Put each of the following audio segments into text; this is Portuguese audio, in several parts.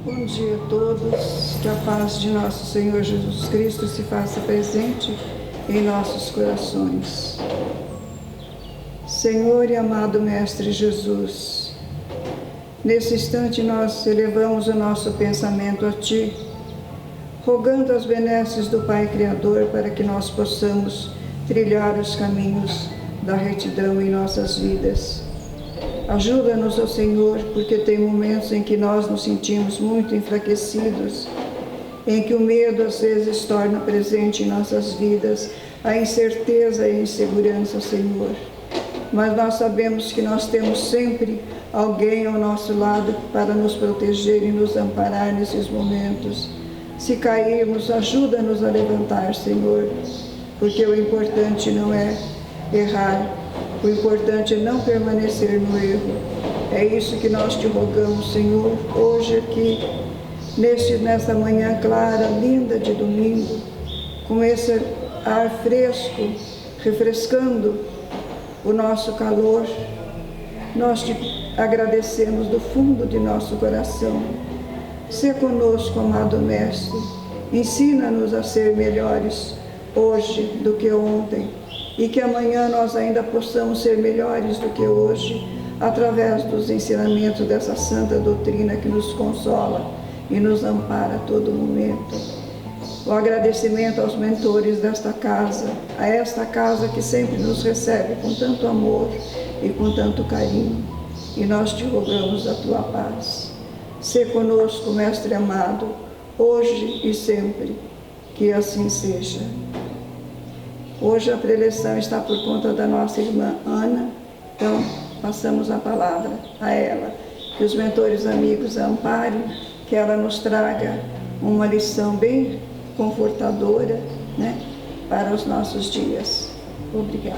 Bom dia a todos, que a paz de nosso Senhor Jesus Cristo se faça presente em nossos corações. Senhor e amado Mestre Jesus, nesse instante nós elevamos o nosso pensamento a Ti, rogando as benesses do Pai Criador para que nós possamos trilhar os caminhos da retidão em nossas vidas. Ajuda-nos, ó Senhor, porque tem momentos em que nós nos sentimos muito enfraquecidos, em que o medo às vezes torna presente em nossas vidas, a incerteza e a insegurança, Senhor. Mas nós sabemos que nós temos sempre alguém ao nosso lado para nos proteger e nos amparar nesses momentos. Se cairmos, ajuda-nos a levantar, Senhor, porque o importante não é errar, o importante é não permanecer no erro. É isso que nós te rogamos, Senhor, hoje aqui, nesta manhã clara, linda de domingo, com esse ar fresco, refrescando o nosso calor. Nós te agradecemos do fundo de nosso coração. Sê conosco, amado Mestre, ensina-nos a ser melhores hoje do que ontem, e que amanhã nós ainda possamos ser melhores do que hoje, através dos ensinamentos dessa santa doutrina que nos consola e nos ampara a todo momento. O agradecimento aos mentores desta casa, a esta casa que sempre nos recebe com tanto amor e com tanto carinho, e nós te rogamos a tua paz. Sê conosco, Mestre amado, hoje e sempre, que assim seja. Hoje a preleção está por conta da nossa irmã Ana, então passamos a palavra a ela. Que os mentores amigos a amparem, que ela nos traga uma lição bem confortadora, né, para os nossos dias. Obrigada.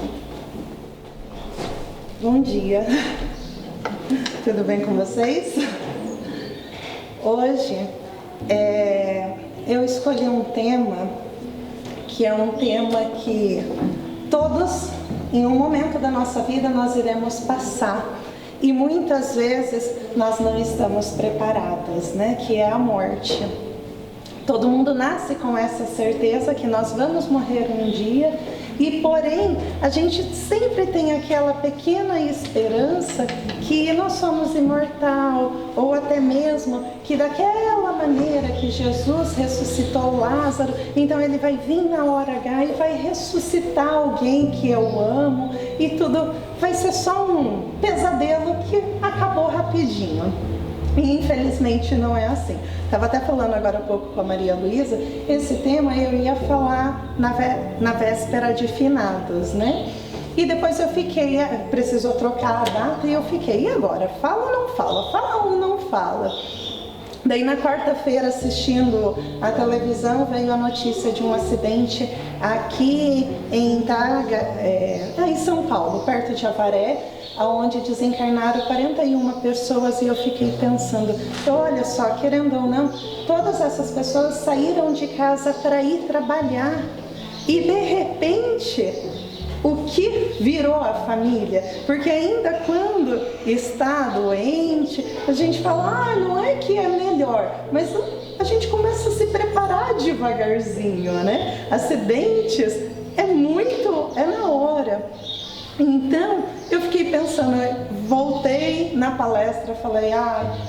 Bom dia, tudo bem com vocês? Hoje eu escolhi um tema que é um tema que todos, em um momento da nossa vida, nós iremos passar. E muitas vezes nós não estamos preparados, né? Que é a morte. Todo mundo nasce com essa certeza que nós vamos morrer um dia, e porém, a gente sempre tem aquela pequena esperança que nós somos imortal, ou até mesmo que daquela maneira que Jesus ressuscitou Lázaro, então ele vai vir na hora H e vai ressuscitar alguém que eu amo, e tudo vai ser só um pesadelo que acabou rapidinho. E infelizmente não é assim. Estava até falando agora há pouco com a Maria Luísa, esse tema eu ia falar na véspera de finados, né? E depois eu fiquei, precisou trocar a data e eu fiquei, e agora? Fala ou não fala? Fala ou não fala? Daí na quarta-feira, assistindo a televisão, veio a notícia de um acidente aqui em em São Paulo, perto de Avaré, onde desencarnaram 41 pessoas, e eu fiquei pensando, olha só, querendo ou não, todas essas pessoas saíram de casa para ir trabalhar, e de repente, o que virou a família? Porque ainda quando está doente, a gente fala, não é que é melhor, mas a gente começa a se preparar devagarzinho, né? Acidentes é na hora. Então, eu fiquei pensando, voltei na palestra, falei,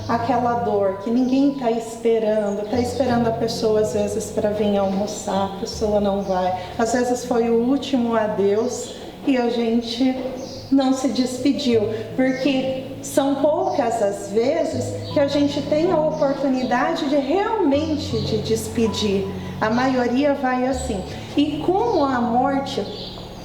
aquela dor que ninguém está esperando a pessoa às vezes para vir almoçar, a pessoa não vai, às vezes foi o último adeus e a gente não se despediu, porque são poucas as vezes que a gente tem a oportunidade de realmente de despedir, a maioria vai assim. E como a morte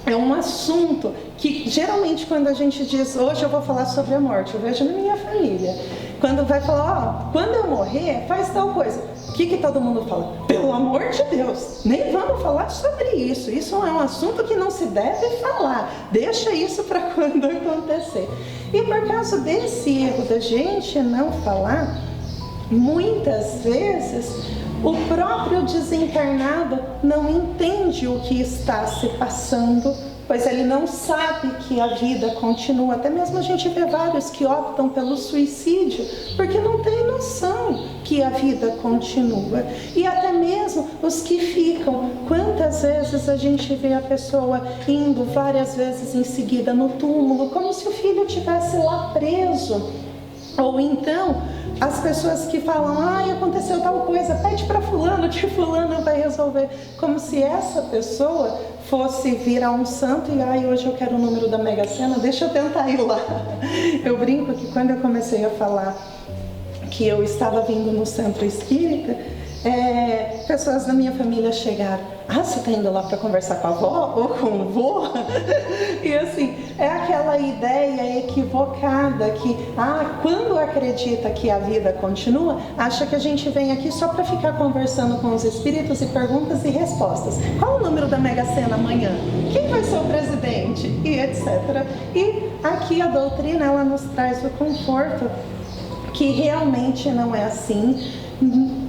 é um assunto que geralmente quando a gente diz, hoje eu vou falar sobre a morte, eu vejo na minha família, quando vai falar, quando eu morrer, faz tal coisa, o que todo mundo fala? Pelo amor de Deus, nem vamos falar sobre isso, isso é um assunto que não se deve falar, deixa isso para quando acontecer. E por causa desse erro da gente não falar, muitas vezes o próprio desencarnado não entende o que está se passando, pois ele não sabe que a vida continua. Até mesmo a gente vê vários que optam pelo suicídio, porque não tem noção que que a vida continua. E até mesmo os que ficam. Quantas vezes a gente vê a pessoa indo várias vezes em seguida no túmulo, como se o filho estivesse lá preso. Ou então, as pessoas que falam, aconteceu tal coisa, pede para fulano que fulano vai resolver. Como se essa pessoa fosse virar um santo e hoje eu quero o número da Mega Sena, deixa eu tentar ir lá. Eu brinco que quando eu comecei a falar que eu estava vindo no centro espírita, pessoas da minha família chegaram, você está indo lá para conversar com a avó ou com o vô? E assim, é aquela ideia equivocada que, quando acredita que a vida continua, acha que a gente vem aqui só para ficar conversando com os espíritos e perguntas e respostas. Qual o número da Mega Sena amanhã? Quem vai ser o presidente? E etc. E aqui a doutrina, ela nos traz o conforto que realmente não é assim.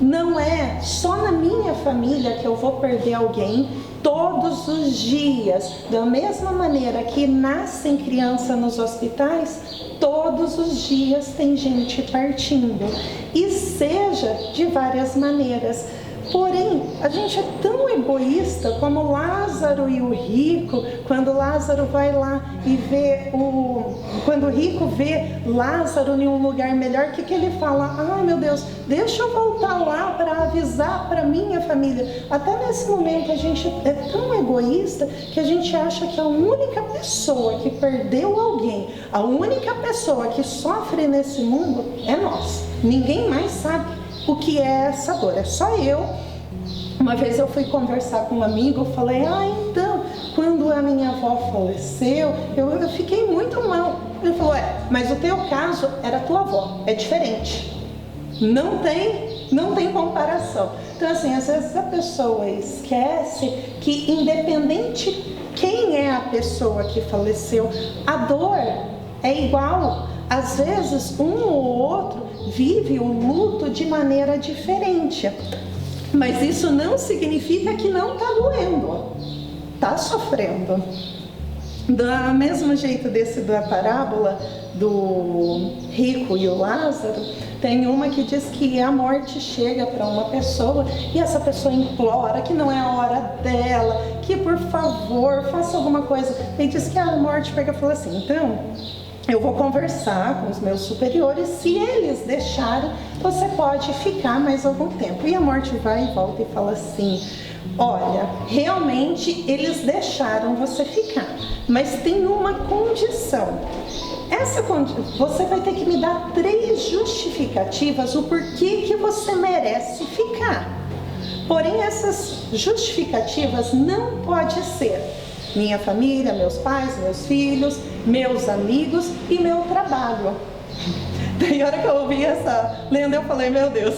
Não é só na minha família que eu vou perder alguém. Todos os dias, da mesma maneira que nascem crianças nos hospitais, todos os dias tem gente partindo, e seja de várias maneiras. Porém, a gente é tão egoísta como Lázaro e o rico. Quando Lázaro vai lá e vê quando o rico vê Lázaro em um lugar melhor, o que ele fala? Meu Deus, deixa eu voltar lá para avisar para minha família. Até nesse momento a gente é tão egoísta que a gente acha que a única pessoa que perdeu alguém, a única pessoa que sofre nesse mundo é nós. Ninguém mais sabe o que é essa dor, é só eu. Uma vez eu fui conversar com um amigo, eu falei, então, quando a minha avó faleceu, eu fiquei muito mal. Ele falou, mas o teu caso era tua avó, é diferente. Não tem comparação. Então assim, às vezes a pessoa esquece que independente quem é a pessoa que faleceu, a dor é igual. Às vezes um ou outro vive o luto de maneira diferente, mas isso não significa que não está doendo, está sofrendo. Do mesmo jeito da parábola do rico e o Lázaro, tem uma que diz que a morte chega para uma pessoa e essa pessoa implora que não é a hora dela, que por favor faça alguma coisa. E diz que a morte pega e fala assim, então eu vou conversar com os meus superiores, se eles deixarem, você pode ficar mais algum tempo. E a morte vai e volta e fala assim, olha, realmente eles deixaram você ficar, mas tem uma condição. Você vai ter que me dar 3 justificativas o porquê que você merece ficar. Porém, essas justificativas não pode ser minha família, meus pais, meus filhos, meus amigos e meu trabalho. Daí a hora que eu ouvi essa lenda, eu falei, meu Deus,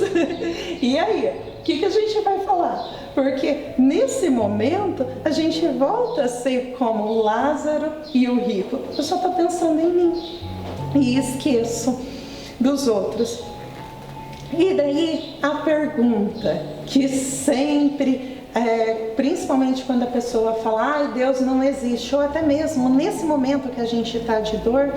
e aí? O que a gente vai falar? Porque nesse momento, a gente volta a ser como Lázaro e o rico. Eu só estou pensando em mim e esqueço dos outros. E daí a pergunta que sempre... principalmente quando a pessoa fala, Deus não existe, ou até mesmo nesse momento que a gente está de dor,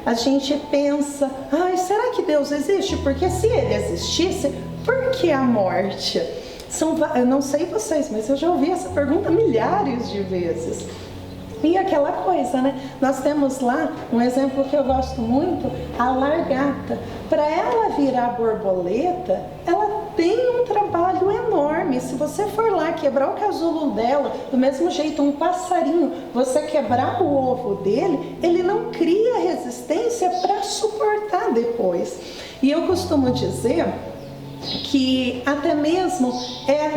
a gente pensa, será que Deus existe? Porque se Ele existisse, por que a morte? Eu não sei vocês, mas eu já ouvi essa pergunta milhares de vezes. E aquela coisa, né? Nós temos lá um exemplo que eu gosto muito, a lagarta. Para ela virar borboleta, ela tem um trabalho enorme. Se você for lá quebrar o casulo dela, do mesmo jeito um passarinho, você quebrar o ovo dele, ele não cria resistência para suportar depois. E eu costumo dizer que até mesmo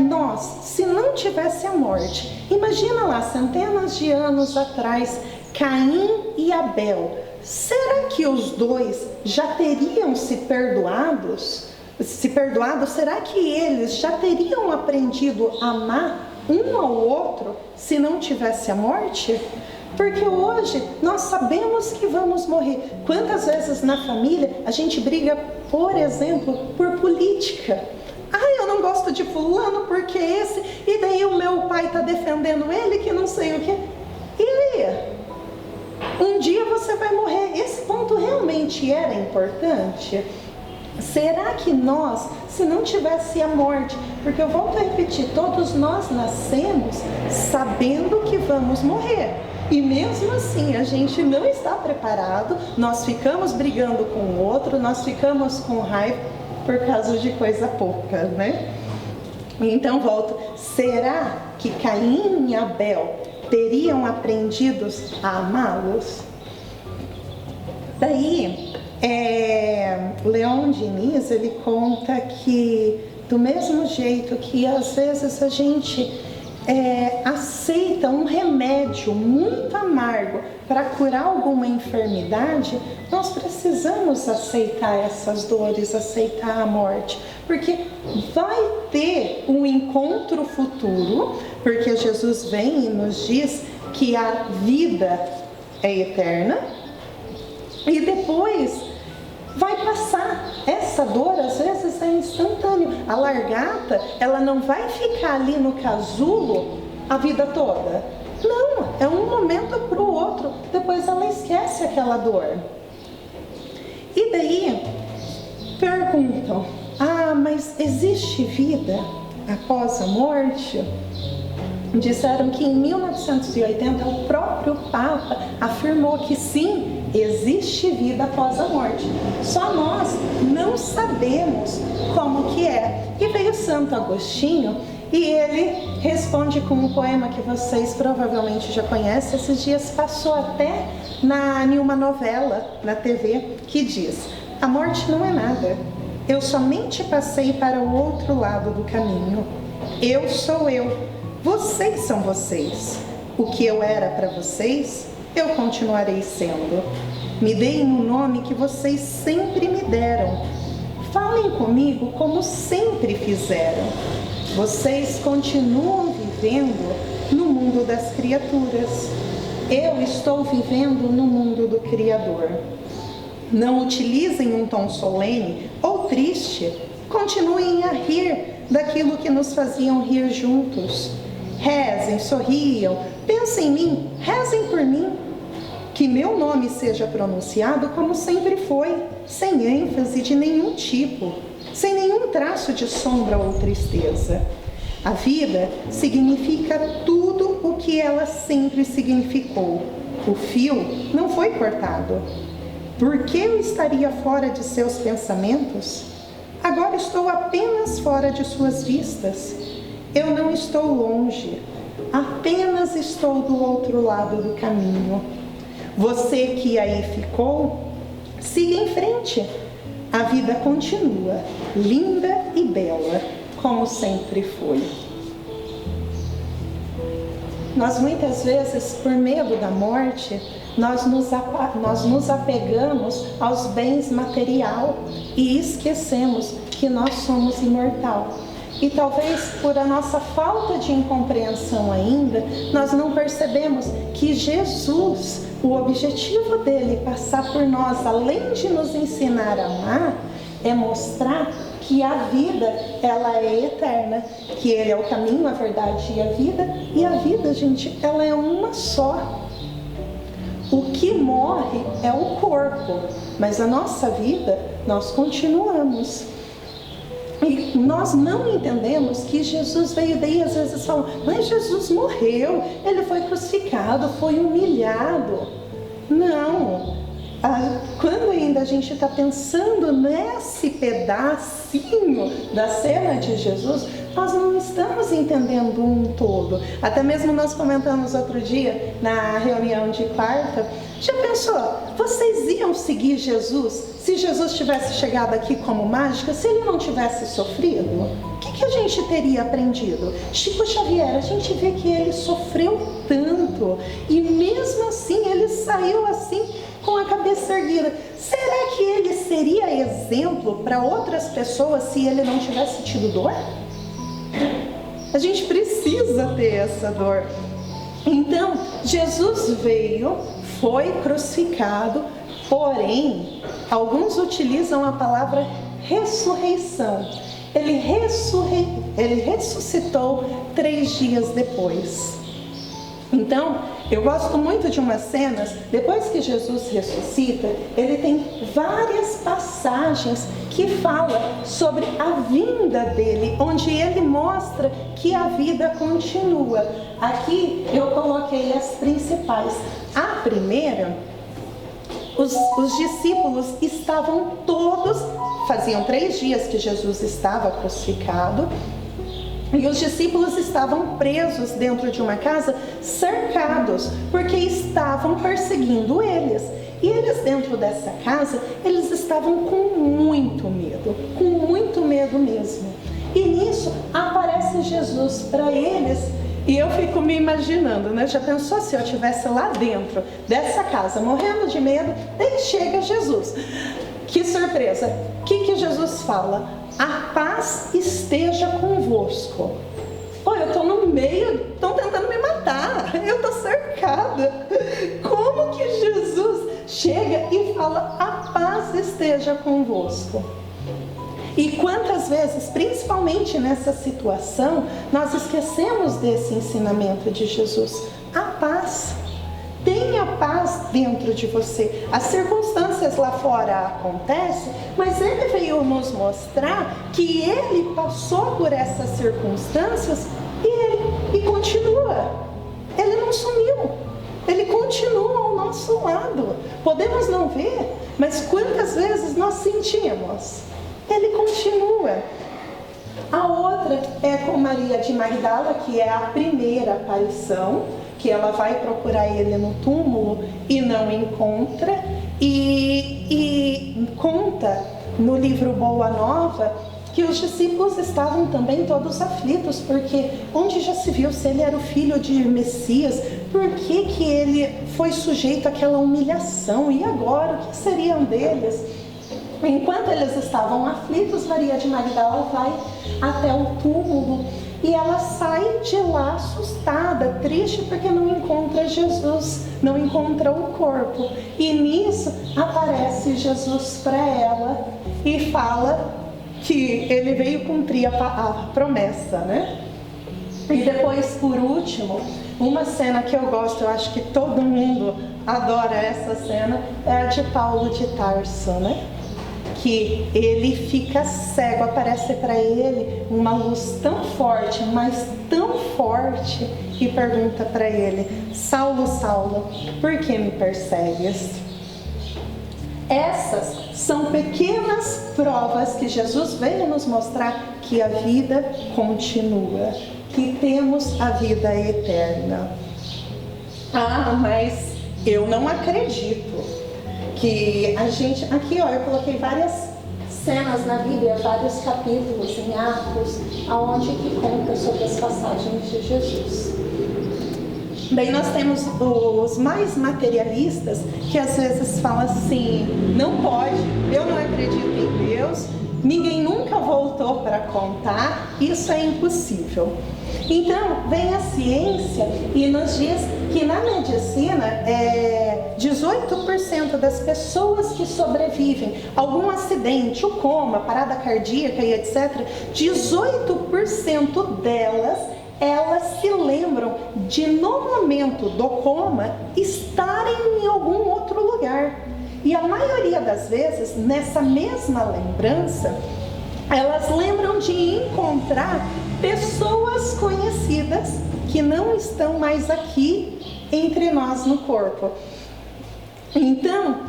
nós, se não tivesse a morte, imagina lá, centenas de anos atrás, Caim e Abel, será que os dois já teriam se perdoado? Será que eles já teriam aprendido a amar um ao outro se não tivesse a morte? Porque hoje nós sabemos que vamos morrer. Quantas vezes na família a gente briga, por exemplo, por política? Eu não gosto de fulano porque esse, e daí o meu pai está defendendo ele que não sei o que. E aí? Um dia você vai morrer. Esse ponto realmente era importante? Será que nós, se não tivesse a morte, porque eu volto a repetir, todos nós nascemos sabendo que vamos morrer. E mesmo assim a gente não está preparado, nós ficamos brigando com o outro, nós ficamos com raiva por causa de coisa pouca, né? Então volto, será que Caim e Abel teriam aprendido a amá-los? Daí, Leon Diniz, ele conta que do mesmo jeito que às vezes a gente aceita um remédio muito amargo para curar alguma enfermidade, nós precisamos aceitar essas dores, aceitar a morte, porque vai ter um encontro futuro, porque Jesus vem e nos diz que a vida é eterna e depois vai passar. Essa dor às vezes é instantânea. A largata, ela não vai ficar ali no casulo a vida toda. Não, é um momento para o outro. Depois ela esquece aquela dor. E daí perguntam: mas existe vida após a morte? Disseram que em 1980 o próprio Papa afirmou que sim, existe vida após a morte. Só nós não sabemos como que é. E veio Santo Agostinho e ele responde com um poema que vocês provavelmente já conhecem. Esses dias passou até em uma novela na TV que diz: a morte não é nada. Eu somente passei para o outro lado do caminho. Eu sou eu. Vocês são vocês. O que eu era para vocês, eu continuarei sendo. Me deem um nome que vocês sempre me deram. Falem comigo como sempre fizeram. Vocês continuam vivendo no mundo das criaturas. Eu estou vivendo no mundo do Criador. Não utilizem um tom solene ou triste. Continuem a rir daquilo que nos faziam rir juntos. Rezem, sorriam, pensem em mim, rezem por mim. Que meu nome seja pronunciado como sempre foi, sem ênfase de nenhum tipo, sem nenhum traço de sombra ou tristeza. A vida significa tudo o que ela sempre significou. O fio não foi cortado. Por que eu estaria fora de seus pensamentos? Agora estou apenas fora de suas vistas. Eu não estou longe, apenas estou do outro lado do caminho. Você que aí ficou, siga em frente. A vida continua, linda e bela, como sempre foi. Nós muitas vezes, por medo da morte, nós nos apegamos aos bens materiais e esquecemos que nós somos imortal. E talvez por a nossa falta de incompreensão ainda, nós não percebemos que Jesus, o objetivo dele passar por nós, além de nos ensinar a amar, é mostrar que a vida, ela é eterna, que ele é o caminho, a verdade e a vida, gente, ela é uma só. O que morre é o corpo, mas a nossa vida, nós continuamos. E nós não entendemos que Jesus veio, daí às vezes falam: mas Jesus morreu, ele foi crucificado, foi humilhado. Não, quando ainda a gente está pensando nesse pedacinho da cena de Jesus, nós não estamos entendendo um todo. Até mesmo nós comentamos outro dia, na reunião de quarta, já pensou, vocês iam seguir Jesus se Jesus tivesse chegado aqui como mágica, se ele não tivesse sofrido? O que a gente teria aprendido? Chico Xavier, a gente vê que ele sofreu tanto e mesmo assim ele saiu assim com a cabeça erguida. Será que ele seria exemplo para outras pessoas se ele não tivesse tido dor? A gente precisa ter essa dor. Então, Jesus veio, foi crucificado, porém, alguns utilizam a palavra ressurreição. Ele ressuscitou 3 dias depois. Então, eu gosto muito de umas cenas, depois que Jesus ressuscita, ele tem várias passagens que falam sobre a vinda dele, onde ele mostra que a vida continua. Aqui eu coloquei as principais. A primeira, os discípulos estavam todos, faziam 3 dias que Jesus estava crucificado, e os discípulos estavam presos dentro de uma casa, cercados, porque estavam perseguindo eles. E eles dentro dessa casa, eles estavam com muito medo mesmo. E nisso aparece Jesus para eles. E eu fico me imaginando, né? Já pensou se eu estivesse lá dentro dessa casa, morrendo de medo, daí chega Jesus. Que surpresa! O que Jesus fala? A paz esteja convosco. Olha, eu estou no meio, estão tentando me matar, eu estou cercada. Como que Jesus chega e fala, a paz esteja convosco? E quantas vezes, principalmente nessa situação, nós esquecemos desse ensinamento de Jesus. A paz. Tenha paz dentro de você. As circunstâncias lá fora acontecem, mas ele veio nos mostrar que ele passou por essas circunstâncias e continua. Ele não sumiu. Ele continua ao nosso lado. Podemos não ver, mas quantas vezes nós sentimos? Ele continua. A outra é com Maria de Magdala, que é a primeira aparição, que ela vai procurar ele no túmulo e não encontra, e conta no livro Boa Nova que os discípulos estavam também todos aflitos, porque onde já se viu se ele era o filho de Messias, por que ele foi sujeito àquela humilhação, e agora o que seriam deles? Enquanto eles estavam aflitos, Maria de Magdala vai até o túmulo e ela sai de lá assustada, triste, porque não encontra Jesus, não encontra o corpo. E nisso aparece Jesus para ela e fala que ele veio cumprir a promessa, né? E depois, por último, uma cena que eu gosto, eu acho que todo mundo adora essa cena, é a de Paulo de Tarso, né? Que ele fica cego, aparece para ele uma luz tão forte, mas tão forte, e pergunta para ele, Saulo, Saulo, por que me persegues? Essas são pequenas provas que Jesus veio nos mostrar que a vida continua, que temos a vida eterna. Ah, mas eu não acredito que a gente, aqui ó, eu coloquei várias cenas na Bíblia, vários capítulos em Atos, aonde que conta sobre as passagens de Jesus. Daí nós temos os mais materialistas, que às vezes falam assim, não pode, eu não acredito em Deus, ninguém nunca voltou para contar, isso é impossível. Então, vem a ciência e nos diz que na medicina, 18% das pessoas que sobrevivem a algum acidente, o coma, parada cardíaca e etc., 18% delas, elas se lembram de, no momento do coma, estarem em algum outro lugar. E a maioria das vezes, nessa mesma lembrança, elas lembram de encontrar pessoas conhecidas que não estão mais aqui entre nós no corpo. Então,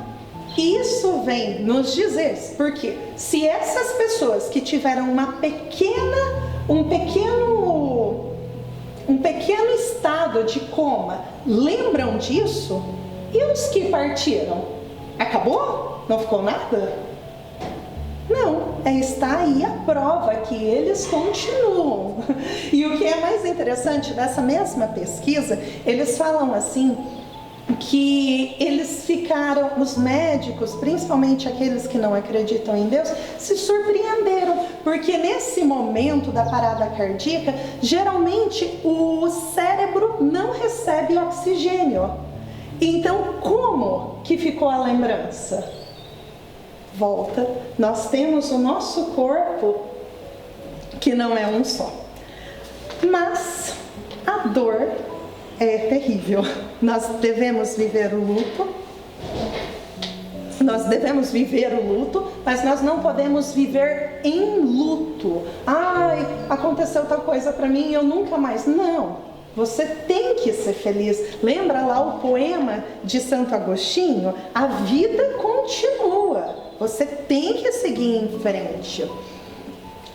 isso vem nos dizer, porque se essas pessoas que tiveram um pequeno estado de coma lembram disso, e os que partiram? Acabou? Não ficou nada? Não, está aí a prova que eles continuam. E o que é mais interessante dessa mesma pesquisa, eles falam assim, que eles ficaram, os médicos, principalmente aqueles que não acreditam em Deus, se surpreenderam, porque nesse momento da parada cardíaca, geralmente o cérebro não recebe oxigênio. Então, como que ficou a lembrança? Volta, nós temos o nosso corpo, que não é um só. Mas a dor é terrível. Nós devemos viver o luto. Nós devemos viver o luto, mas nós não podemos viver em luto. Ai, aconteceu tal coisa para mim e eu nunca mais. Não, você tem que ser feliz. Lembra lá o poema de Santo Agostinho? A vida continua. Você tem que seguir em frente.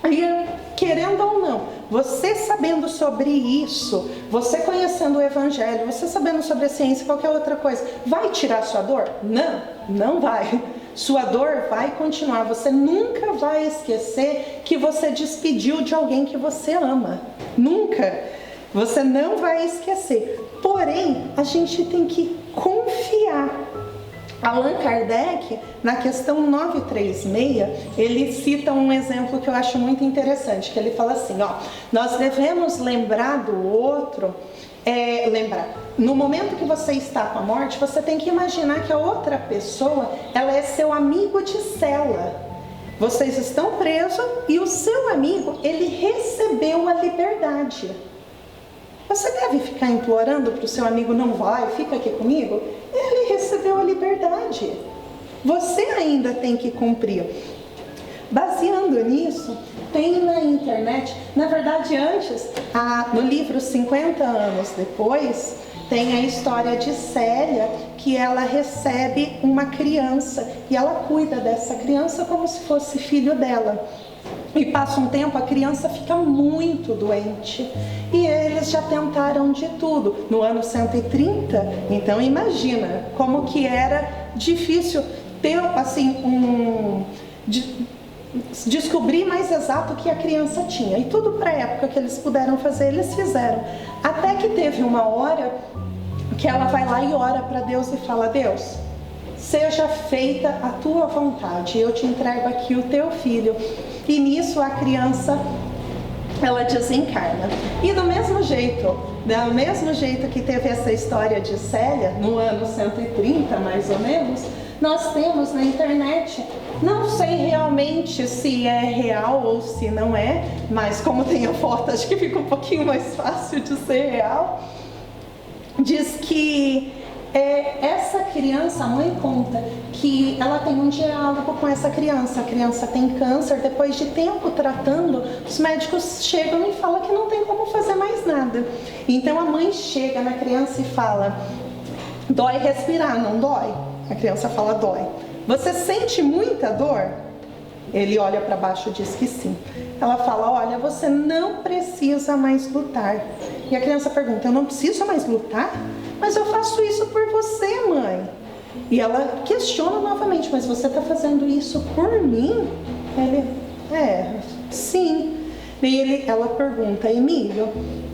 E, querendo ou não, você sabendo sobre isso, você conhecendo o Evangelho, você sabendo sobre a ciência, qualquer outra coisa, vai tirar sua dor? Não, não vai. Sua dor vai continuar. Você nunca vai esquecer que você despediu de alguém que você ama. Nunca. Você não vai esquecer. Porém, a gente tem que confiar. Allan Kardec, na questão 936, ele cita um exemplo que eu acho muito interessante, que ele fala assim, ó, nós devemos lembrar do outro, no momento que você está com a morte, você tem que imaginar que a outra pessoa, ela é seu amigo de cela. Vocês estão presos e o seu amigo, ele recebeu a liberdade. Você deve ficar implorando para o seu amigo, não vai, fica aqui comigo? Ele recebeu a liberdade. Você ainda tem que cumprir. Baseando nisso, tem na internet, na verdade antes, no livro 50 anos depois, tem a história de Célia, que ela recebe uma criança e ela cuida dessa criança como se fosse filho dela. E passa um tempo, a criança fica muito doente. E eles já tentaram de tudo. No ano 130, então imagina como que era difícil ter, assim, descobrir mais exato o que a criança tinha. E tudo para a época que eles puderam fazer, eles fizeram. Até que teve uma hora que ela vai lá e ora para Deus e fala, Deus, seja feita a tua vontade, eu te entrego aqui o teu filho. E nisso a criança, ela desencarna. E do mesmo jeito que teve essa história de Célia, no ano 130 mais ou menos, nós temos na internet, não sei realmente se é real ou se não é, mas como tem a foto, acho que fica um pouquinho mais fácil de ser real. Diz que essa criança, a mãe conta que ela tem um diálogo com essa criança. A criança tem câncer, depois de tempo tratando, os médicos chegam e falam que não tem como fazer mais nada. Então a mãe chega na criança e fala, dói respirar, não dói? A criança fala, dói. Você sente muita dor? Ele olha para baixo e diz que sim. Ela fala, olha, você não precisa mais lutar. E a criança pergunta, eu não preciso mais lutar? Mas eu faço isso por você, mãe. E ela questiona novamente, mas você está fazendo isso por mim? Ele, sim. E ela pergunta, Emílio,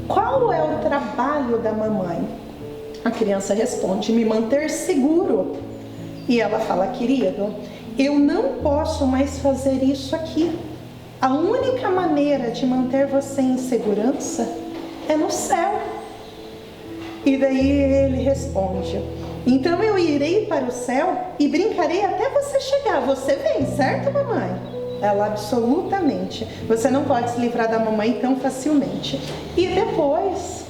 qual é o trabalho da mamãe? A criança responde, me manter seguro. E ela fala, querido, eu não posso mais fazer isso aqui. A única maneira de manter você em segurança é no céu. E daí ele responde, então eu irei para o céu e brincarei até você chegar. Você vem, certo, mamãe? Ela, absolutamente. Você não pode se livrar da mamãe tão facilmente. E depois,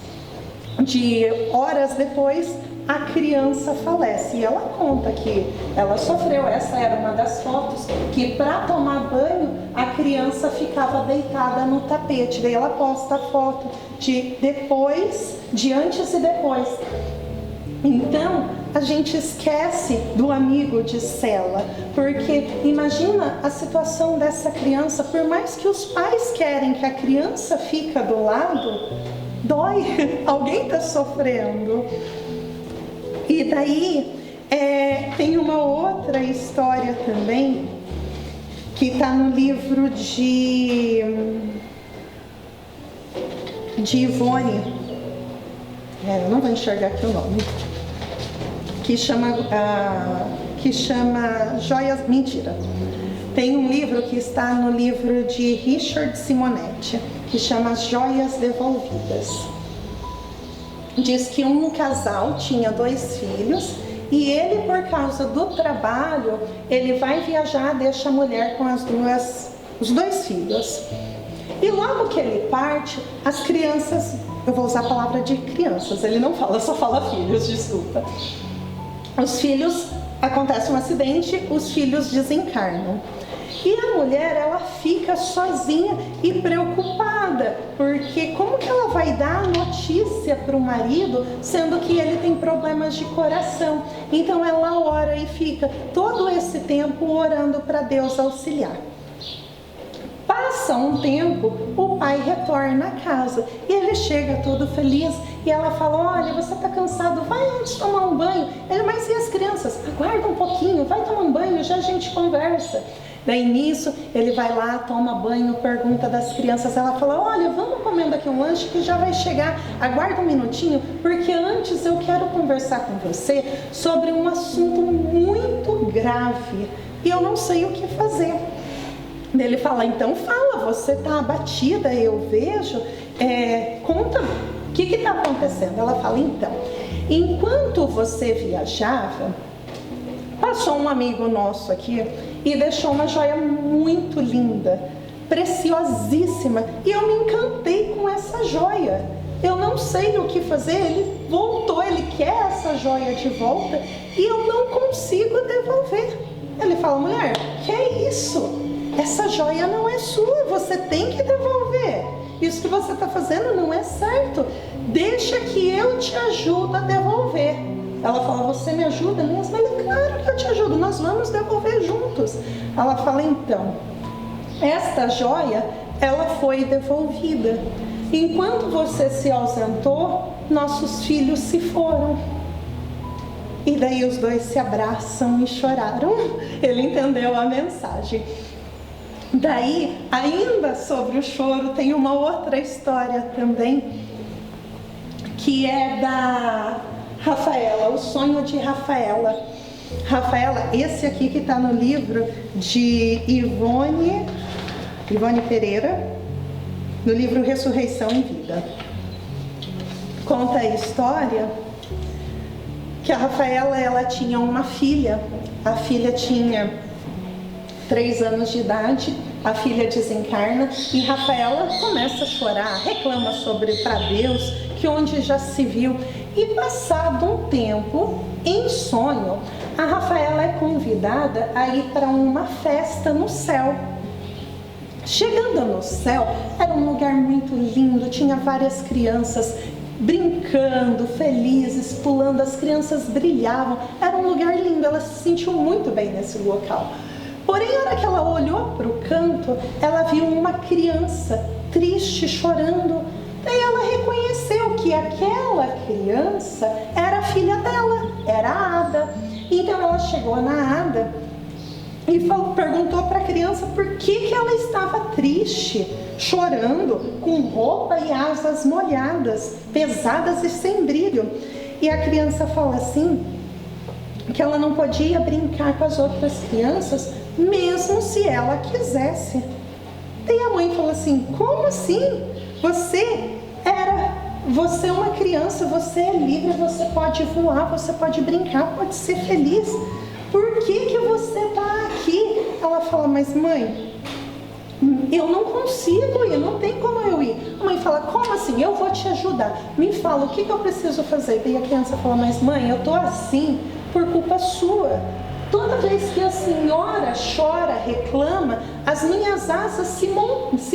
horas depois, a criança falece. E ela conta que ela sofreu, essa era uma das fotos, que para tomar banho, a criança ficava deitada no tapete. Daí ela posta a foto de depois, de antes e depois. Então, a gente esquece do amigo de cela, porque imagina a situação dessa criança, por mais que os pais querem que a criança fique do lado, dói, alguém está sofrendo. E daí, tem uma outra história também, que está no livro de Ivone, eu não vou enxergar aqui o nome, que chama Joias, mentira, tem um livro que está no livro de Richard Simonetti, que chama Joias Devolvidas. Diz que um casal tinha 2 filhos e ele, por causa do trabalho, ele vai viajar, deixa a mulher com os 2 filhos. E logo que ele parte, as crianças, eu vou usar a palavra de crianças, ele não fala, só fala filhos, desculpa. Os filhos, acontece um acidente, os filhos desencarnam. E a mulher, ela fica sozinha e preocupada, porque como que ela vai dar a notícia para o marido, sendo que ele tem problemas de coração? Então ela ora e fica todo esse tempo orando para Deus auxiliar. Passa um tempo, o pai retorna à casa e ele chega todo feliz e ela fala: olha, você está cansado, vai antes tomar um banho. Ele: mas e as crianças? Aguarda um pouquinho, vai tomar um banho, já a gente conversa. Daí nisso, ele vai lá, toma banho, pergunta das crianças, ela fala: olha, vamos comendo aqui um lanche que já vai chegar, aguarda um minutinho, porque antes eu quero conversar com você sobre um assunto muito grave e eu não sei o que fazer. Ele fala: então fala, você está abatida, eu vejo, conta o que está acontecendo. Ela fala: então, enquanto você viajava, passou um amigo nosso aqui e deixou uma joia muito linda, preciosíssima, e eu me encantei com essa joia. Eu não sei o que fazer, ele voltou, ele quer essa joia de volta e eu não consigo devolver. Ele fala: mulher, que é isso? Essa joia não é sua, você tem que devolver. Isso que você está fazendo não é certo. Deixa que eu te ajudo a devolver. Ela fala: você me ajuda mesmo? Ele: claro que eu te ajudo, nós vamos devolver juntos. Ela fala: então, esta joia, ela foi devolvida. Enquanto você se ausentou, nossos filhos se foram. E daí os dois se abraçam e choraram. Ele entendeu a mensagem. Daí, ainda sobre o choro, tem uma outra história também, que é da Rafaela, o sonho de Rafaela. Rafaela, esse aqui que está no livro de Ivone Pereira, no livro Ressurreição em Vida. Conta a história que a Rafaela, ela tinha uma filha. A filha tinha 3 anos de idade, a filha desencarna e Rafaela começa a chorar, reclama para Deus que onde já se viu. E passado um tempo, em sonho, a Rafaela é convidada a ir para uma festa no céu. Chegando no céu, era um lugar muito lindo, tinha várias crianças brincando, felizes, pulando, as crianças brilhavam, era um lugar lindo, ela se sentiu muito bem nesse local. Porém, na hora que ela olhou para o canto, ela viu uma criança triste, chorando. Daí ela reconheceu que aquela criança era a filha dela, era a Ada. Então ela chegou na Ada e perguntou para a criança por que ela estava triste, chorando, com roupa e asas molhadas, pesadas e sem brilho. E a criança fala assim, que ela não podia brincar com as outras crianças, mesmo se ela quisesse. Daí a mãe falou assim: como assim? Você é uma criança, você é livre, você pode voar, você pode brincar, pode ser feliz. Por que você está aqui? Ela fala: mas mãe, eu não consigo ir, não tem como eu ir. A mãe fala: como assim? Eu vou te ajudar. Me fala, o que eu preciso fazer? Daí a criança fala: mas mãe, eu tô assim por culpa sua. Toda vez que a senhora chora, reclama, as minhas asas se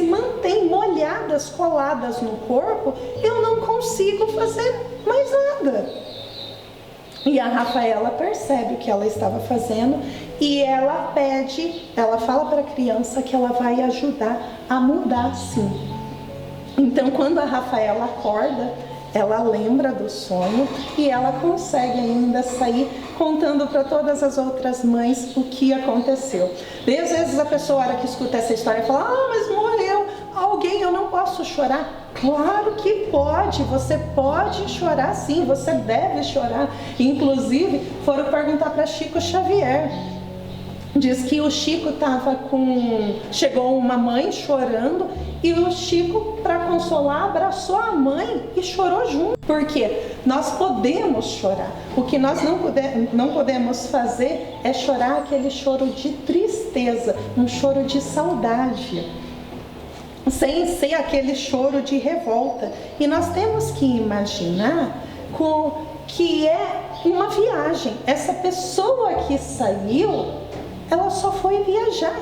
mantêm molhadas, coladas no corpo, eu não consigo fazer mais nada. E a Rafaela percebe o que ela estava fazendo e ela fala para a criança que ela vai ajudar a mudar sim. Então, quando a Rafaela acorda, ela lembra do sonho e ela consegue ainda sair contando para todas as outras mães o que aconteceu. E às vezes a pessoa, a hora que escuta essa história, fala: mas morreu alguém, eu não posso chorar. Claro que pode, você pode chorar sim, você deve chorar. Inclusive, foram perguntar para Chico Xavier. Diz que o Chico chegou uma mãe chorando e o Chico, para consolar, abraçou a mãe e chorou junto. Porque nós podemos chorar. O que nós não podemos fazer é chorar aquele choro de tristeza, um choro de saudade. sem ser aquele choro de revolta. E nós temos que imaginar que é uma viagem. Essa pessoa que saiu, ela só foi viajar.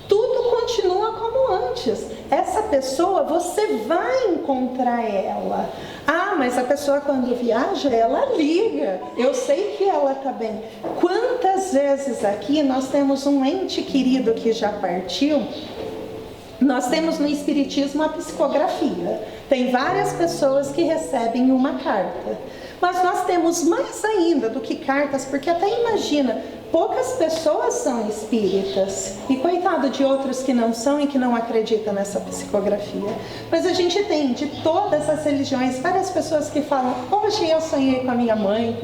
Tudo continua como antes. Essa pessoa, você vai encontrar ela. Ah, mas a pessoa quando viaja, ela liga. Eu sei que ela está bem. Quantas vezes aqui nós temos um ente querido que já partiu? Nós temos no Espiritismo a psicografia. Tem várias pessoas que recebem uma carta. Mas nós temos mais ainda do que cartas, porque até imagina, poucas pessoas são espíritas. E coitado de outros que não são e que não acreditam nessa psicografia. Mas a gente tem de todas as religiões várias pessoas que falam: hoje eu sonhei com a minha mãe.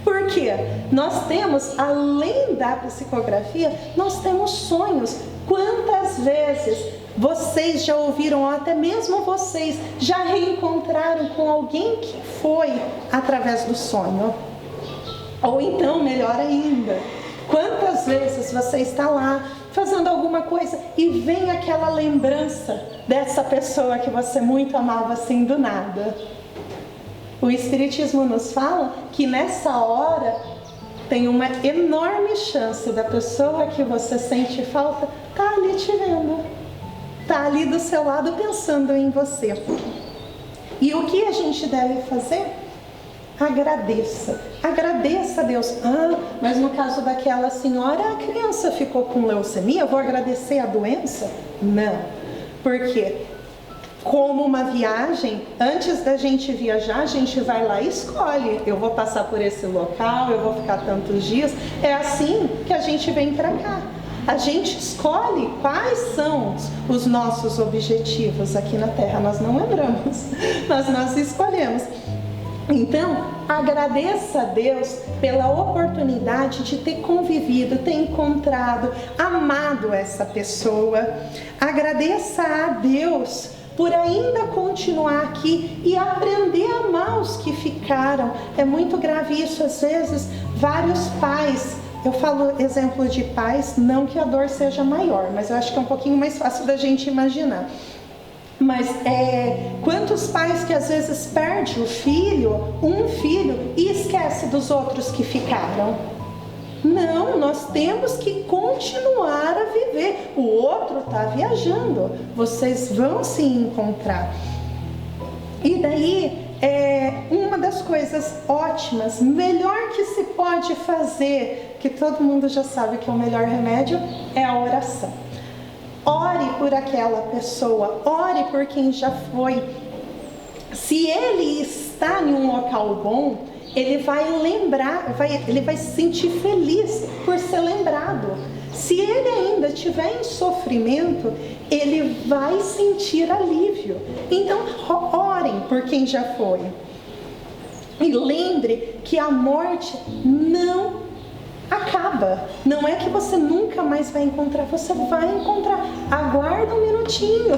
Por quê? Nós temos, além da psicografia, nós temos sonhos. Quantas vezes vocês já ouviram, ou até mesmo vocês já reencontraram com alguém que foi através do sonho? Ou então, melhor ainda, quantas vezes você está lá fazendo alguma coisa e vem aquela lembrança dessa pessoa que você muito amava assim do nada? O Espiritismo nos fala que nessa hora tem uma enorme chance da pessoa que você sente falta estar ali te vendo, estar ali do seu lado pensando em você. E o que a gente deve fazer? Agradeça a Deus. Ah, mas no caso daquela senhora, a criança ficou com leucemia, eu vou agradecer a doença? Não, porque como uma viagem, antes da gente viajar, a gente vai lá e escolhe: eu vou passar por esse local, eu vou ficar tantos dias. É assim que a gente vem para cá. A gente escolhe quais são os nossos objetivos aqui na Terra. Nós não lembramos, mas nós escolhemos. Então, agradeça a Deus pela oportunidade de ter convivido, ter encontrado, amado essa pessoa. Agradeça a Deus por ainda continuar aqui e aprender a amar os que ficaram. É muito grave isso, às vezes, vários pais. Eu falo exemplo de pais, não que a dor seja maior, mas eu acho que é um pouquinho mais fácil da gente imaginar. Mas quantos pais que às vezes perdem um filho e esquece dos outros que ficaram? Não, nós temos que continuar a viver. O outro está viajando, vocês vão se encontrar. E daí, uma das coisas ótimas, melhor que se pode fazer, que todo mundo já sabe que é o melhor remédio, é a oração. Ore por aquela pessoa, ore por quem já foi. Se ele está em um local bom, ele vai lembrar, ele vai se sentir feliz por ser lembrado. Se ele ainda estiver em sofrimento, ele vai sentir alívio. Então, orem por quem já foi. E lembre que a morte não acaba. Não é que você nunca mais vai encontrar, você vai encontrar. Aguarda um minutinho,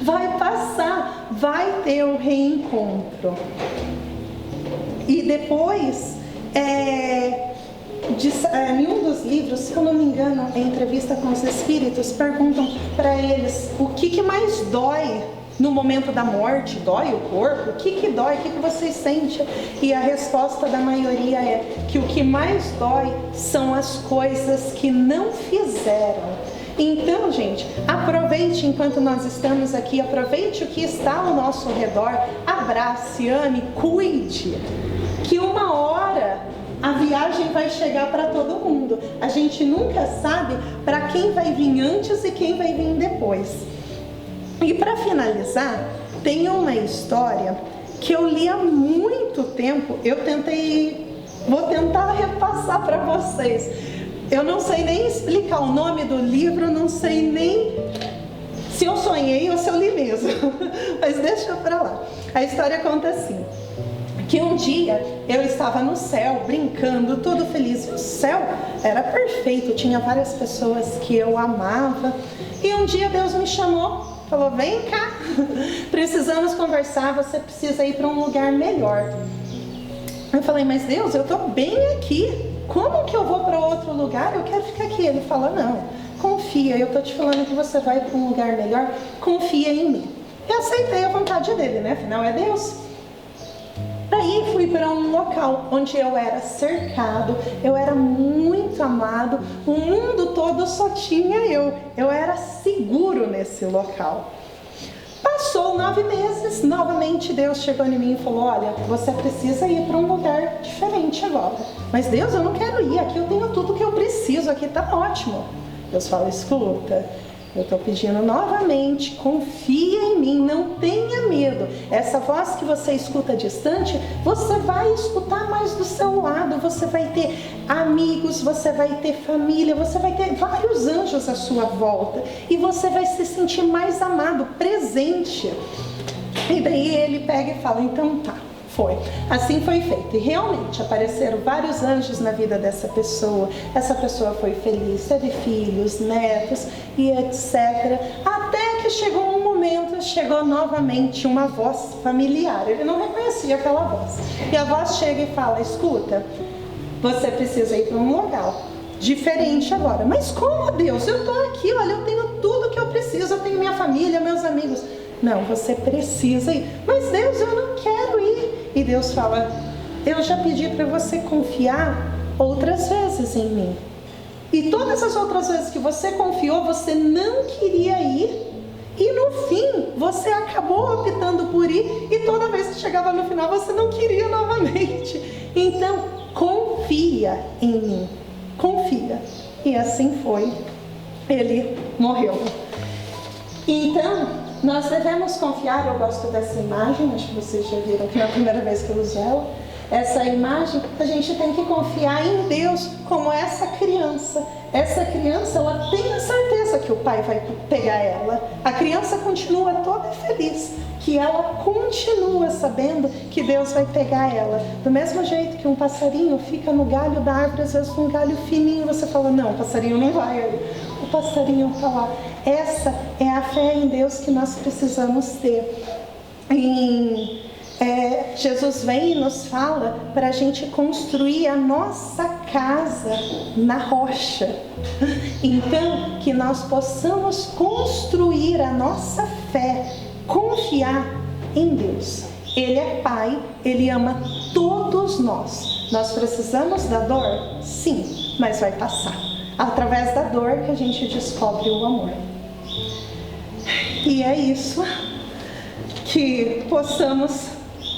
vai passar, vai ter o reencontro. E depois, em um dos livros, se eu não me engano, em entrevista com os espíritos, perguntam para eles o que mais dói no momento da morte. Dói o corpo? O que dói? O que vocês sentem? E a resposta da maioria é que o que mais dói são as coisas que não fizeram. Então, gente, aproveite enquanto nós estamos aqui, aproveite o que está ao nosso redor, abrace, ame, cuide, que uma hora a viagem vai chegar para todo mundo. A gente nunca sabe para quem vai vir antes e quem vai vir depois. E para finalizar, tem uma história que eu li há muito tempo. Vou tentar repassar para vocês. Eu não sei nem explicar o nome do livro, não sei nem se eu sonhei ou se eu li mesmo. Mas deixa para lá. A história conta assim, que um dia eu estava no céu, brincando, todo feliz. E o céu era perfeito, tinha várias pessoas que eu amava. E um dia Deus me chamou, falou: vem cá, precisamos conversar, você precisa ir para um lugar melhor. Eu falei: mas Deus, eu estou bem aqui, como que eu vou para outro lugar? Eu quero ficar aqui. Ele falou: não, confia, eu estou te falando que você vai para um lugar melhor, confia em mim. Eu aceitei a vontade dele, né? Afinal é Deus. Daí fui para um local onde eu era cercado, eu era muito amado, o mundo todo só tinha eu era seguro nesse local. Passou 9 meses, novamente Deus chegou em mim e falou, olha, você precisa ir para um lugar diferente agora. Mas Deus, eu não quero ir, aqui eu tenho tudo que eu preciso, aqui está ótimo. Deus fala, escuta, eu estou pedindo novamente, confia em mim, não tenha medo. Essa voz que você escuta distante, você vai escutar mais do seu lado, você vai ter amigos, você vai ter família, você vai ter vários anjos à sua volta e você vai se sentir mais amado, presente. E daí ele pega e fala, então tá. Foi. Assim foi feito. E realmente apareceram vários anjos na vida dessa pessoa. Essa pessoa foi feliz, teve filhos, netos e etc. Até que chegou um momento, chegou novamente uma voz familiar. Ele não reconhecia aquela voz. E a voz chega e fala, escuta, você precisa ir para um local diferente agora. Mas como, Deus? Eu estou aqui, olha, eu tenho tudo que eu preciso, eu tenho minha família, meus amigos. Não, você precisa ir. Mas Deus, eu não quero ir. E Deus fala, eu já pedi para você confiar outras vezes em mim. E todas as outras vezes que você confiou, você não queria ir. E no fim, você acabou optando por ir. E toda vez que chegava no final, você não queria novamente. Então, confia em mim. Confia. E assim foi. Ele morreu. Então, nós devemos confiar, eu gosto dessa imagem, acho que vocês já viram que não é a primeira vez que eu uso ela. Essa imagem, a gente tem que confiar em Deus como essa criança. Essa criança, ela tem a certeza que o pai vai pegar ela. A criança continua toda feliz, que ela continua sabendo que Deus vai pegar ela. Do mesmo jeito que um passarinho fica no galho da árvore, às vezes um galho fininho, você fala, não, o passarinho não vai ali. O passarinho está lá. Essa é a fé em Deus que nós precisamos ter. Jesus vem e nos fala para a gente construir a nossa casa na rocha. Então, que nós possamos construir a nossa fé, confiar em Deus. Ele é Pai, Ele ama todos nós. Nós precisamos da dor? Sim, mas vai passar. Através da dor que a gente descobre o amor. E é isso, que possamos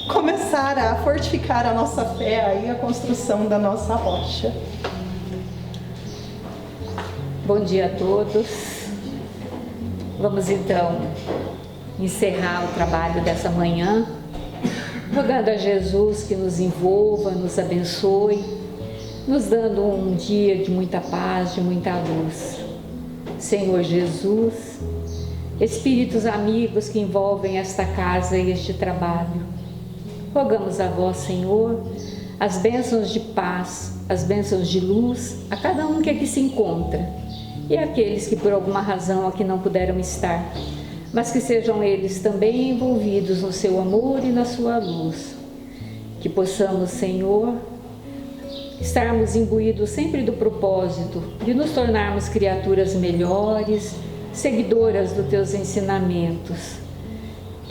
começar a fortificar a nossa fé aí, a construção da nossa rocha. Bom dia a todos. Vamos então encerrar o trabalho dessa manhã, rogando a Jesus que nos envolva, nos abençoe, nos dando um dia de muita paz, de muita luz. Senhor Jesus, Espíritos amigos que envolvem esta casa e este trabalho, rogamos a vós, Senhor, as bênçãos de paz, as bênçãos de luz a cada um que aqui se encontra e aqueles que por alguma razão aqui não puderam estar, mas que sejam eles também envolvidos no seu amor e na sua luz. Que possamos, Senhor, estarmos imbuídos sempre do propósito de nos tornarmos criaturas melhores, seguidoras dos teus ensinamentos.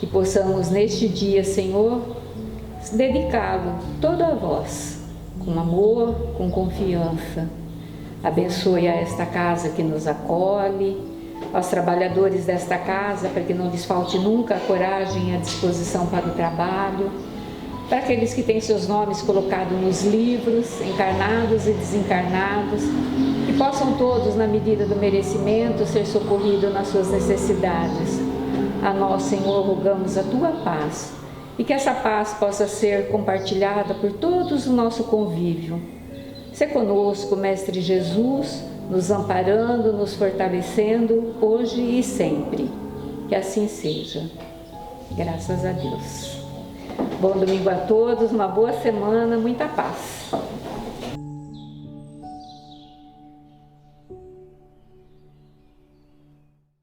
Que possamos neste dia, Senhor, dedicá-lo todo a vós, com amor, com confiança. Abençoe a esta casa que nos acolhe, aos trabalhadores desta casa, para que não lhes falte nunca a coragem e a disposição para o trabalho, para aqueles que têm seus nomes colocados nos livros, encarnados e desencarnados, que possam todos, na medida do merecimento, ser socorridos nas suas necessidades. A nós, Senhor, rogamos a tua paz, e que essa paz possa ser compartilhada por todos o nosso convívio. Sê conosco, Mestre Jesus, nos amparando, nos fortalecendo, hoje e sempre. Que assim seja. Graças a Deus. Bom domingo a todos, uma boa semana, muita paz.